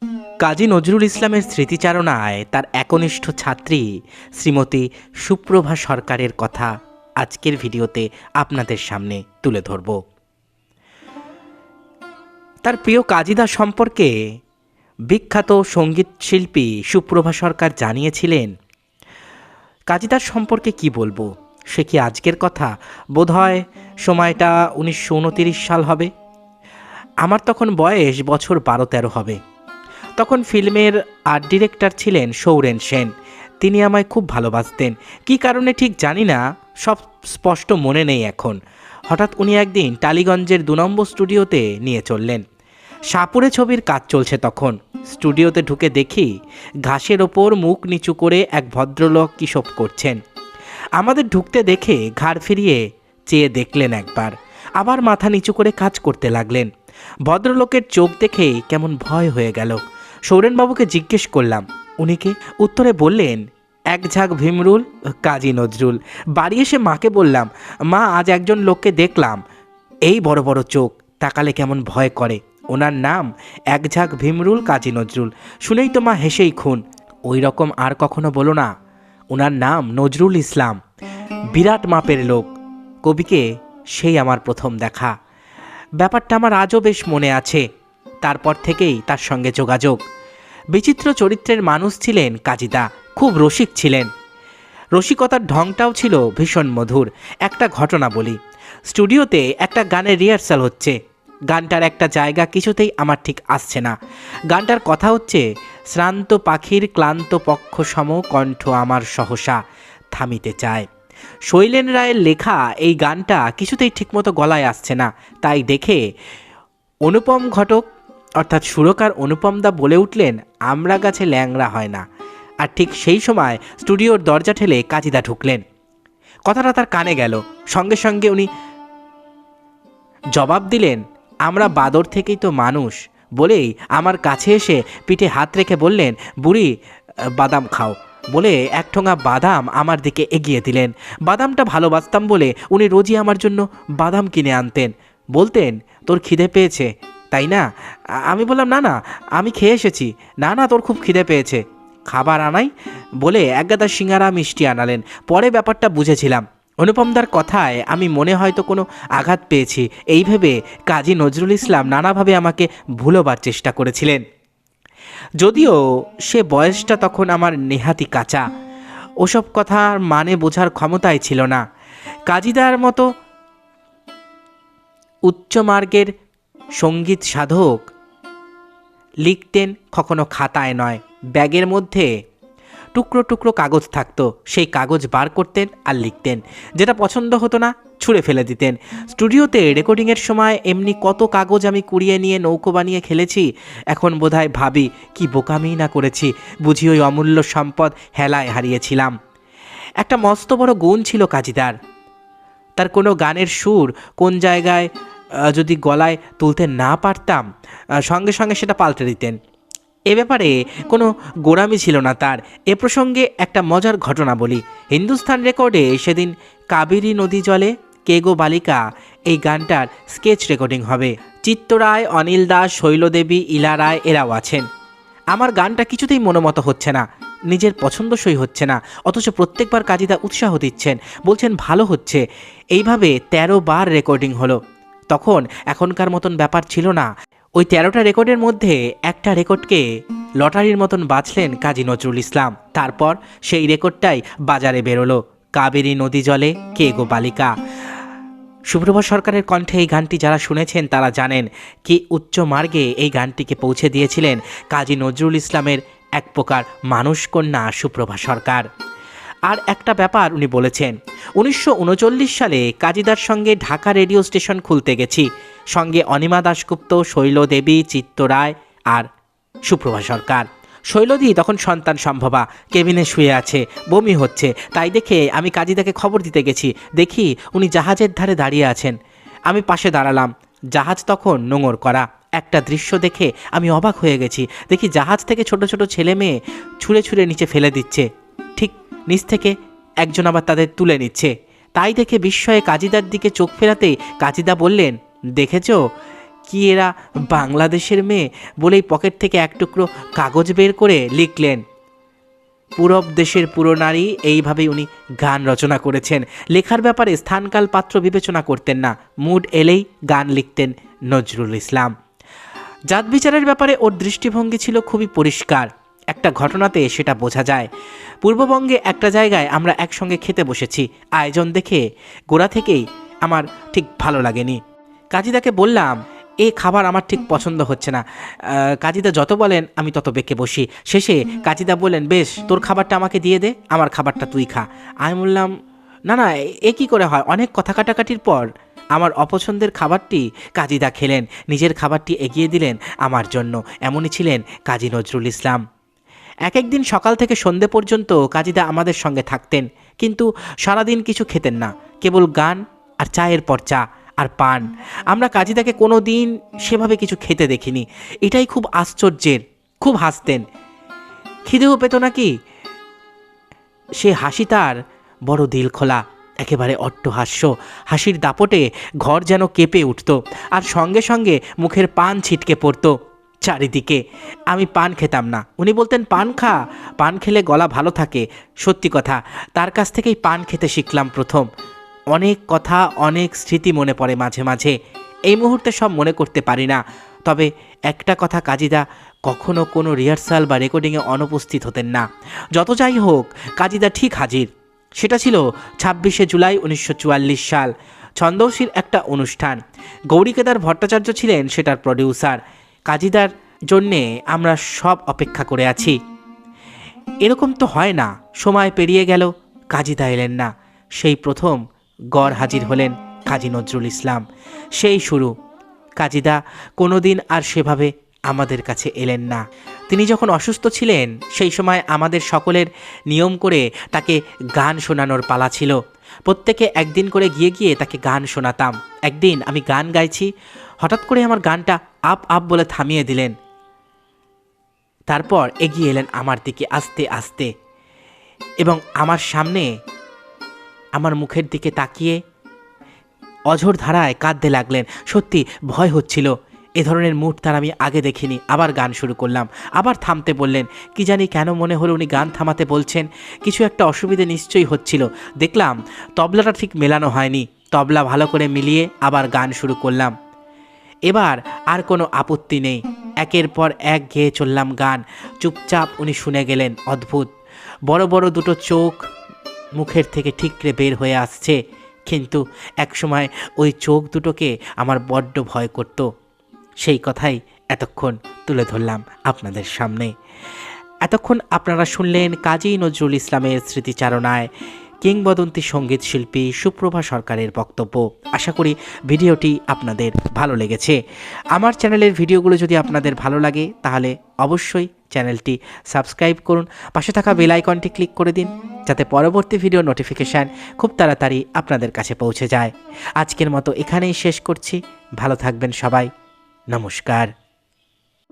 কাজী নজরুল ইসলামের স্মৃতিচারণায় তার একনিষ্ঠ ছাত্রী শ্রীমতী সুপ্রভা সরকারের কথা আজকের ভিডিওতে আপনাদের সামনে তুলে ধরব। তার প্রিয় কাজীদা সম্পর্কে বিখ্যাত সঙ্গীত শিল্পী সুপ্রভা সরকার জানিয়েছিলেন, কাজীদার সম্পর্কে কি বলবো, সে কি আজকের কথা? বোধহয় সময়টা 1929 সাল হবে। আমার তখন বয়স বছর 12-13 হবে। তখন ফিল্মের আর্ট ডিরেক্টর ছিলেন সৌরেন সেন। তিনি আমায় খুব ভালোবাসতেন, কী কারণে ঠিক জানি না, সব স্পষ্ট মনে নেই এখন। হঠাৎ উনি একদিন টালিগঞ্জের 2 নম্বর স্টুডিওতে নিয়ে চললেন। সাপুরে ছবির কাজ চলছে তখন। স্টুডিওতে ঢুকে দেখি ঘাসের ওপর মুখ নিচু করে এক ভদ্রলোক কী সব করছেন। আমাদের ঢুকতে দেখে ঘাড় ফিরিয়ে চেয়ে দেখলেন একবার, আবার মাথা নিচু করে কাজ করতে লাগলেন। ভদ্রলোকের চোখ দেখে কেমন ভয় হয়ে গেল। সৌরেনবাবুকে জিজ্ঞেস করলাম, উনি কে? উত্তরে বললেন, এক ঝাঁক ভীমরুল, কাজী নজরুল। বাড়ি এসে মাকে বললাম, মা আজ একজন লোককে দেখলাম, এই বড় বড় চোখ, তাকালে কেমন ভয় করে। ওনার নাম এক ঝাঁক ভীমরুল কাজী নজরুল। শুনেই তো মা হেসেই খুন। ওই রকম আর কখনো বলো না। ওনার নাম নজরুল ইসলাম, বিরাট মাপের লোক। কবিকে সেই আমার প্রথম দেখা। ব্যাপারটা আমার আজও বেশ মনে আছে। তারপর থেকেই তার সঙ্গে যোগাযোগ। বিচিত্র চরিত্রের মানুষ ছিলেন কাজীদা, খুব রসিক ছিলেন। রসিকতার ঢংটাও ছিল ভীষণ মধুর। একটা ঘটনা বলি। স্টুডিওতে একটা গানের রিহার্সাল হচ্ছে। গানটার একটা জায়গা কিছুতেই আমার ঠিক আসছে না। গানটার কথা হচ্ছে, শ্রান্ত পাখির ক্লান্ত পক্ষ সম কণ্ঠ আমার সহসা থামিতে চায়। শৈলেন রায়ের লেখা এই গানটা কিছুতেই ঠিকমতো গলায় আসছে না। তাই দেখে অনুপম ঘটক অর্থাৎ সুরকার অনুপম দা বলে উঠলেন, আমরা গাছে ল্যাংড়া হয় না। আর ঠিক সেই সময় স্টুডিওর দরজা ঠেলে কাজীদা ঢুকলেন। কথাটা তার কানে গেল। সঙ্গে সঙ্গে উনি জবাব দিলেন, আমরা বাদর থেকেই তো মানুষ। বলেই আমার কাছে এসে পিঠে হাত রেখে বললেন, বুড়ি বাদাম খাও। বলে এক ঠোঙা বাদাম আমার দিকে এগিয়ে দিলেন। বাদামটা ভালোবাসতাম বলে উনি রোজই আমার জন্য বাদাম কিনে আনতেন। বলতেন, তোর খিদে পেয়েছে তাই না? আমি বললাম, না না, আমি খেয়ে এসেছি। না না, তোর খুব খিদে পেয়েছে, খাবার আনাই? বলে একগাদা সিঙ্গারা মিষ্টি আনালেন। পরে ব্যাপারটা বুঝেছিলাম। অনুপমদার কথায় আমি মনে হয়তো কোনো আঘাত পেয়েছি, এই ভেবে কাজী নজরুল ইসলাম নানাভাবে আমাকে ভুলোবার চেষ্টা করেছিলেন। যদিও সে বয়সটা তখন আমার নেহাতি কাঁচা, ওসব কথার মানে বোঝার ক্ষমতাই ছিল না। কাজীদার মতো উচ্চমার্গের সঙ্গীত সাধক লিখতেন কখনো খাতায় নয়, ব্যাগের মধ্যে টুকরো টুকরো কাগজ থাকতো। সেই কাগজ বার করতেন আর লিখতেন। যেটা পছন্দ হতো না ছুঁড়ে ফেলে দিতেন। স্টুডিওতে রেকর্ডিংয়ের সময় এমনি কত কাগজ আমি কুড়িয়ে নিয়ে নৌকো বানিয়ে খেলেছি। এখন বোধহয় ভাবি, কি বোকামি না করেছি। বুঝি ওই অমূল্য সম্পদ হেলায় হারিয়েছিলাম। একটা মস্ত বড় গুণ ছিল কাজীদার। তার কোনো গানের সুর কোন জায়গায় যদি গলায় তুলতে না পারতাম, সঙ্গে সঙ্গে সেটা পাল্টে দিতেন। এ ব্যাপারে কোনো গোড়ামি ছিল না তার। এ প্রসঙ্গে একটা মজার ঘটনা বলি। হিন্দুস্তান রেকর্ডে সেদিন কাবেরী নদী জলে কে গো বালিকা এই গানটার স্কেচ রেকর্ডিং হবে। চিত্ত রায়, অনিল দাস, শৈলদেবী, ইলা রায় এরাও আছেন। আমার গানটা কিছুতেই মনোমতো হচ্ছে না, নিজের পছন্দসই হচ্ছে না। অথচ প্রত্যেকবার কাজীদা উৎসাহ দিচ্ছেন, বলছেন ভালো হচ্ছে। এইভাবে 13 বার রেকর্ডিং হলো। তখন এখনকার মতন ব্যাপার ছিল না। ওই 13টা রেকর্ডের মধ্যে একটা রেকর্ডকে লটারির মতন বাছলেন কাজী নজরুল ইসলাম। তারপর সেই রেকর্ডটাই বাজারে বেরোলো, কাবেরী নদী জলে কে গো বালিকা। সুপ্রভা সরকারের কণ্ঠে এই গানটি যারা শুনেছেন তারা জানেন কি উচ্চ মার্গে এই গানটিকে পৌঁছে দিয়েছিলেন কাজী নজরুল ইসলামের এক প্রকার মানুষকন্যা সুপ্রভা সরকার। আর একটা ব্যাপার উনি বলেছেন, 1939 সালে কাজীদার সঙ্গে ঢাকা রেডিও স্টেশন খুলতে গেছি। সঙ্গে অনিমা দাশগুপ্ত, শৈলদেবী, চিত্ত রায় আর সুপ্রভা সরকার। শৈলদি তখন সন্তান সম্ভবা, কেবিনে শুয়ে আছে, বমি হচ্ছে। তাই দেখে আমি কাজীদাকে খবর দিতে গেছি। দেখি উনি জাহাজের ধারে দাঁড়িয়ে আছেন। আমি পাশে দাঁড়ালাম। জাহাজ তখন নোঙর করা। একটা দৃশ্য দেখে আমি অবাক হয়ে গেছি। দেখি জাহাজ থেকে ছোট ছোট ছেলে মেয়ে ছুঁড়ে ছুঁড়ে নিচে ফেলে দিচ্ছে। ঠিক নিচ থেকে একজন আবার তাদের তুলে নিচ্ছে। তাই দেখে বিস্ময়ে কাজীদার দিকে চোখ ফেরাতেই কাজীদা বললেন, দেখেছো কি এরা বাংলাদেশের মেয়ে বলেই পকেট থেকে এক টুকরো কাগজ বের করে লিখলেন, পূরব দেশের পুরো নারী। এইভাবেই উনি গান রচনা করেছেন। লেখার ব্যাপারে স্থানকাল পাত্র বিবেচনা করতেন না, মুড এলেই গান লিখতেন নজরুল ইসলাম। জাত বিচারের ব্যাপারে ওর দৃষ্টিভঙ্গি ছিল খুবই পরিষ্কার। একটা ঘটনাতে সেটা বোঝা যায়। পূর্ববঙ্গে একটা জায়গায় আমরা একসঙ্গে খেতে বসেছি। আয়োজন দেখে গোড়া থেকেই আমার ঠিক ভালো লাগেনি। কাজীদাকে বললাম, এই খাবার আমার ঠিক পছন্দ হচ্ছে না। কাজীদা যত বলেন আমি তত বেঁকে বসি। শেষে কাজীদা বললেন, বেশ, তোর খাবারটা আমাকে দিয়ে দে, আমার খাবারটা তুই খা। আমি বললাম, না না, এ কী করে হয়? অনেক কথা কাটাকাটির পর আমার অপছন্দের খাবারটি কাজীদা খেলেন, নিজের খাবারটি এগিয়ে দিলেন আমার জন্য। এমনই ছিলেন কাজী নজরুল ইসলাম। এক একদিন সকাল থেকে সন্ধে পর্যন্ত কাজীদা আমাদের সঙ্গে থাকতেন, কিন্তু সারাদিন কিছু খেতেন না, কেবল গান আর চায়ের পর চা আর পান। আমরা কাজীদাকে কোনো দিন সেভাবে কিছু খেতে দেখিনি। এটাই খুব আশ্চর্যের। খুব হাসতেন, খিদেও পেত নাকি। সে হাসি তার বড় দিল খোলা, একেবারে অট্টহাস্য। হাসির দাপটে ঘর যেন কেঁপে উঠত, আর সঙ্গে সঙ্গে মুখের পান ছিটকে পড়ত চারিদিকে। আমি পান খেতাম না, উনি বলতেন, পান খা, পান খেলে গলা ভালো থাকে। সত্যি কথা, তার কাছ থেকেই পান খেতে শিখলাম প্রথম। অনেক কথা, অনেক স্মৃতি মনে পড়ে মাঝে মাঝে। এই মুহূর্তে সব মনে করতে পারি না, তবে একটা কথা, কাজীদা কখনো কোনো রিহার্সাল বা রেকর্ডিংয়ে অনুপস্থিত হতেন না। যত যাই হোক, কাজীদা ঠিক হাজির। সেটা ছিল 26শে জুলাই 1944 সাল, ছন্দশীর একটা অনুষ্ঠান। গৌরীকেদার ভট্টাচার্য ছিলেন সেটার প্রডিউসার। কাজীদার জন্যে আমরা সব অপেক্ষা করে আছি। এরকম তো হয় না, সময় পেরিয়ে গেল, কাজীদা এলেন না। সেই প্রথম গড় হাজির হলেন কাজী নজরুল ইসলাম। সেই শুরু। কাজীদা কোনো দিন আর সেভাবে আমাদের কাছে এলেন না। তিনি যখন অসুস্থ ছিলেন, সেই সময় আমাদের সকলের নিয়ম করে তাকে গান শোনানোর পালা ছিল। প্রত্যেকে একদিন করে গিয়ে গিয়ে তাকে গান শোনাতাম। একদিন আমি গান গাইছি, হঠাৎ করে আমার গানটা আপ আপ বলে থামিয়ে দিলেন। তারপর এগিয়ে এলেন আমার দিকে আস্তে আস্তে, এবং আমার সামনে আমার মুখের দিকে তাকিয়ে অঝোর ধারায় কাঁদতে লাগলেন। সত্যি ভয় হচ্ছিল, এ ধরনের মুড তার আমি আগে দেখিনি। আবার গান শুরু করলাম, আবার থামতে বললেন। কি জানি কেন মনে হলো উনি গান থামাতে বলছেন, কিছু একটা অসুবিধে নিশ্চয়ই হচ্ছিল। দেখলাম তবলাটা ঠিক মেলানো হয়নি। তবলা ভালো করে মিলিয়ে আবার গান শুরু করলাম। এবার আর কোনো আপত্তি নেই, একের পর এক গেয়ে চললাম গান। চুপচাপ উনি শুনে গেলেন। অদ্ভুত, বড় বড় দুটো চোখ মুখের থেকে ঠিকরে বের হয়ে আসছে, কিন্তু একসময় ওই চোখ দুটোকে আমার বড্ড ভয় করত। সেই কথাই এতক্ষণ তুলে ধরলাম আপনাদের সামনে। এতক্ষণ আপনারা শুনলেন কাজী নজরুল ইসলামের স্মৃতিচারণায় কিংবদন্তি সঙ্গীত শিল্পী সুপ্রভা সরকারের বক্তব্য। আশা করি ভিডিওটি আপনাদের ভালো লেগেছে। আমার চ্যানেলের ভিডিওগুলো যদি আপনাদের ভালো লাগে, তাহলে অবশ্যই চ্যানেলটি সাবস্ক্রাইব করুন, পাশে থাকা বেল আইকনটি ক্লিক করে দিন, যাতে পরবর্তী ভিডিও নোটিফিকেশান খুব তাড়াতাড়ি আপনাদের কাছে পৌঁছে যায়। আজকের মতো এখানেই শেষ করছি। ভালো থাকবেন সবাই। নমস্কার।